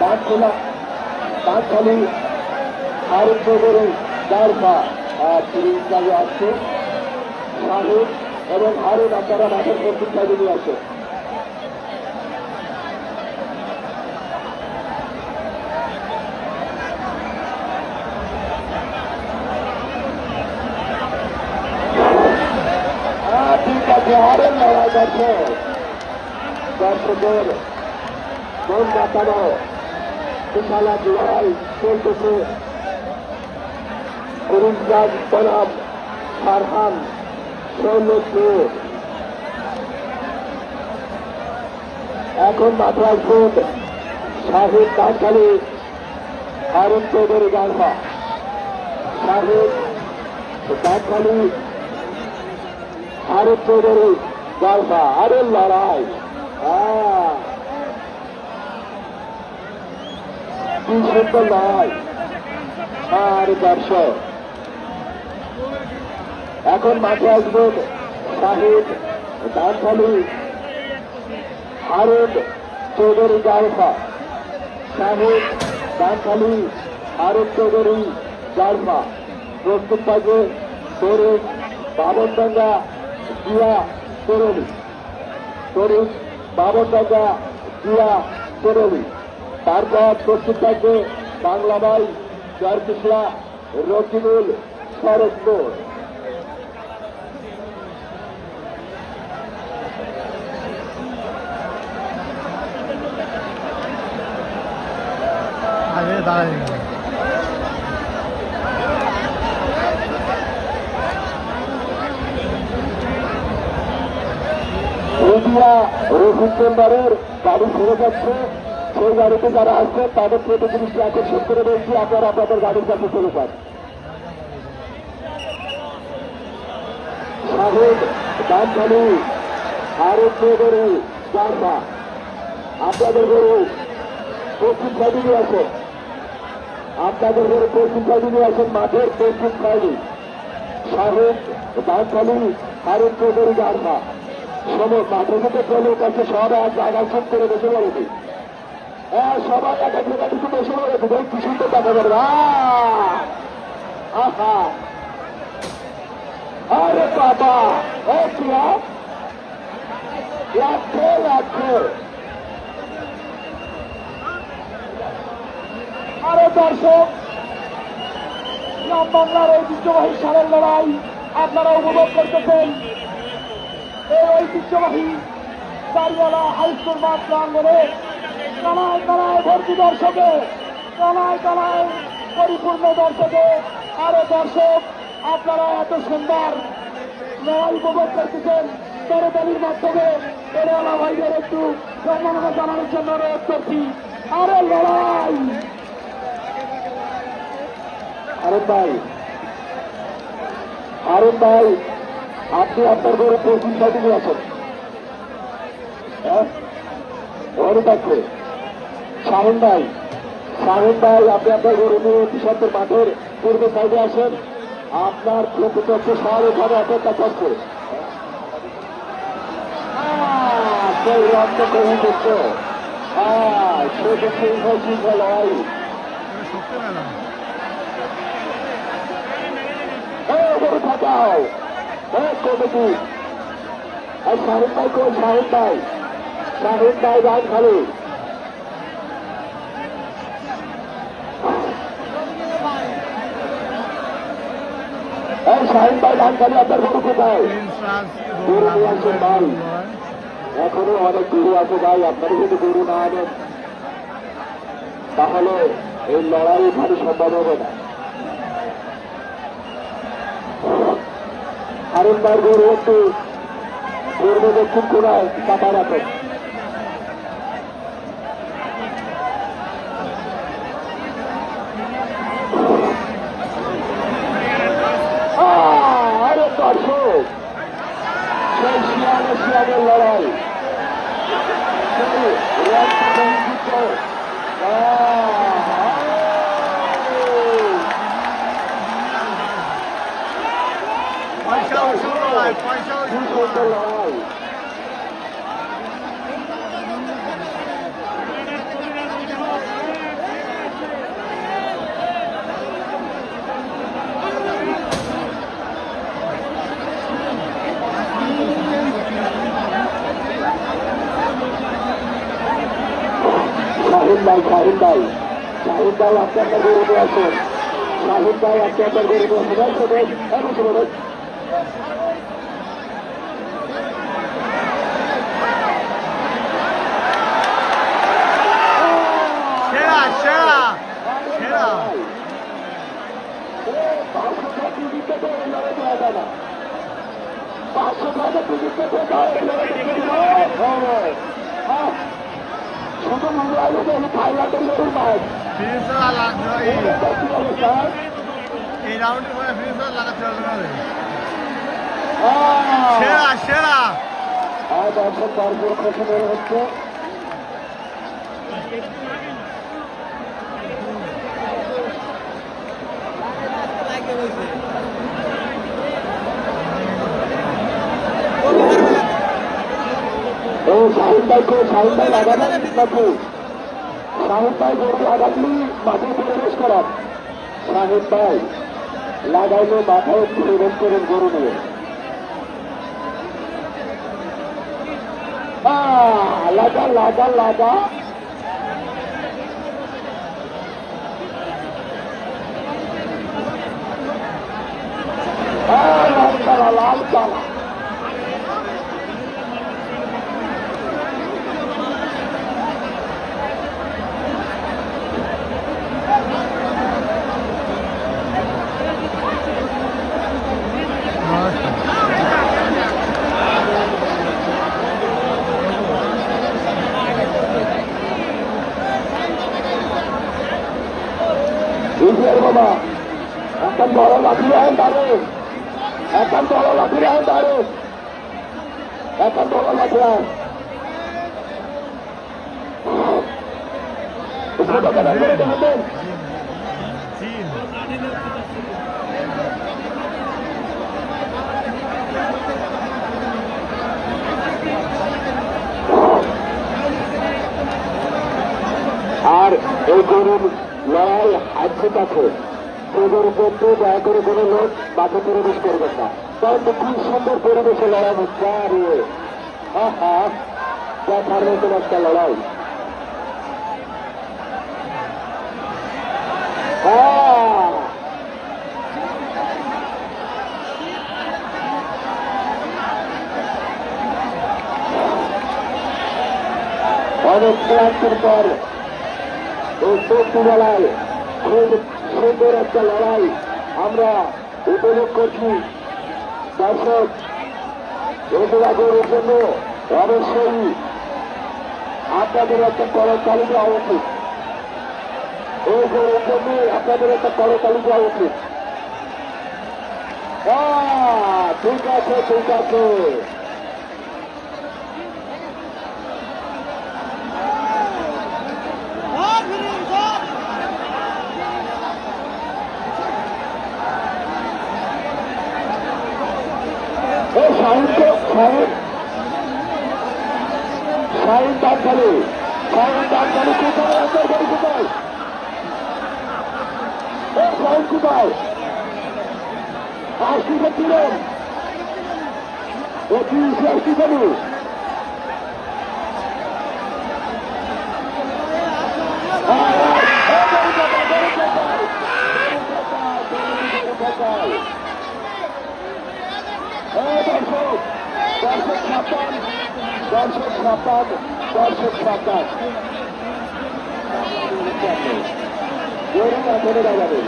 বাঁধখোলা বাঁধখালি হারুন চৌধুরী জারফা তিরিশ আসছে শাহিদ এবং হারুন আপনারা মাঠের পশ্চিম সাইডে নিয়ে আসে। ঠিক আছে, হারুন লড়াই করছে দর্শকের মন মাতানো বিশালা লড়াই চলতেছে। করিমজান বনাম ফারহান সৌলভপুর। এখন মাঠে আসবেন শাহিদ বাঁধখালি হারুন চৌধুরী জারফা। শাহিদ বাঁধখালি হারুন চৌধুরী জারফা। আরে লড়াই কি সুন্দর লড়াই। আর দর্শক এখন মাঠে আসবেন শাহিদ বাঁধখালি হারুন চৌধুরী জারফা। শাহিদ বাঁধখালি হারুন চৌধুরী জারফা প্রস্তুত থাকবে তরুণ বাবনডাঙ্গা জিয়া তরুণী। তরুণ বাবনডাঙ্গা জিয়া তরুণী। তারপর প্রস্তুত থাকবে বাংলাবাই জয়কৃষ্ণা রকিবুল শরৎপুর। রশিদ চেম্বারের গাড়ি ছেড়ে যাচ্ছে। সেই গাড়িতে যারা আসছে তাদের প্রতি দৃষ্টি আকর্ষণ করে বলছি আপনারা আপনাদের গাড়ির কাছে চলে যান। শাহিদ বাঁধখালি হারুন চৌধুরী জারফা আপনাদের গরু পশ্চিম সাইডে নিয়ে আসেন। আপনাদের গরু পশ্চিম সাইডে নিয়ে আসেন মাঠের পশ্চিম সাইডে। শাহিদ বাঁধখালি হারুন চৌধুরী জারফা মাঠের মধ্যে চলে কাছে সবাই এক জায়গায় চুপ করে বসে পড়েছি। সবাই এক এক জায়গায় কিছু বসে পড়েছে। ভাই কি সুন্দর দেখা যাবে। আহা আরে বাবা লাগছে লাগছে। আরে দর্শক, গ্রাম বাংলার ঐতিহ্যবাহী ষাঁড়ের লড়াই আপনারা উপভোগ করতেছেন। এই ঐতিহ্যবাহী দাঁড়িয়ালা হাইস্কুল মাঠ প্রাঙ্গণে কানায় কানায় ভর্তি দর্শকে, কানায় কানায় পরিপূর্ণ দর্শকে। আরো দর্শক, আপনারা এত সুন্দর লড়াই উপভোগ করতেছেন করতালির মাধ্যমে। এরা ভাইদের একটু সম্মাননা জানানোর জন্য অনুরোধ করছি। আরে লড়াই। আরে ভাই আপনি আপনার ঘরে পশ্চিম সাইডে নিয়ে আসেন। ঘরে থাকবে শাহিন ভাই আপনি আপনার ঘরে নিয়ে কৃষকদের মাঠের পূর্ব সাইডে আসেন। আপনার প্রতিপক্ষ শহর ওখানে অপেক্ষা করছে। সেই রক্ত কমে দিচ্ছে। লড়াই থাকাও কমিটি। শাহিন ভাই কই? শাহিন ভাই বাঁধখালি। শাহিন ভাই বাঁধখালি আপনার গরু কোথায়? গরু নিয়ে আসেন ভাই। এখনো অনেক গরু আছে ভাই। আপনারা যদি গরু না আনেন তাহলে এই লড়াই ভারী সম্ভব হবে না। হারুন ভাইয়ের গরু একটু পূর্ব দক্ষিণ কোনায় চাপা রাখেন। আরে দর্শক, সেই শিয়ালের লড়াই, লড়াই শাহিন ভাই শাহিন ভাই শাহিন ভাই আপনি আপনার গরু নিয়ে আসুন শাহিন ভাই আপনি আপনার গরু নিয়ে আসুন সেরা সেরা সেরা শুধু মোবাইলে থাইল্যান্ডের গরুর মাছ এই রাউন্ডের পরে ফিনিশার লাগাতে হবে না সেরা সেরা দর্শক তারপর কথা বের হচ্ছে শাহিন ভাই লাগাবেন নাকি শাহিন ভাই গরু লাগাবলি মাঠে প্রবেশ করান শাহিন ভাই লাগাইলে মাথায় প্রবেশ করেন গরু নিয়ে লাগা লাগা লাগা লাল কালা লাল কালা বাবা এখন বড় লাঠি রাখেন তারে এখন বড় লাঠি রাখেন তারে এখন বড় লাঠি রাখেন আর এই গরুর লড়াই আজকে আছে সেগুলোর মধ্যে দয়া করে কোনো লোক মাঠে পরিবেশ করবেন না কিন্তু খুব সুন্দর পরিবেশে লড়াই হচ্ছে আর দেখার মতন একটা লড়াই অনেক ক্লাসের পর এই চোখটি বেলায় খুব সুন্দর একটা লড়াই আমরা উপভোগ করছি দর্শক এগুলা গরুর জন্য অবশ্যই আপনাদের একটা করতালি দেওয়া উচিত এই গরুর জন্য আপনাদের একটা করতালি দেওয়া উচিত ঠিক আছে ঠিক আছে শাহিন ডাক্তারি কোথায় আপনার বাড়ি কোথায় শাহিন কোথায় আসি ছিলেন ও কি আসি কেন দর্শক সাবধান গরু এখনো লাগাবে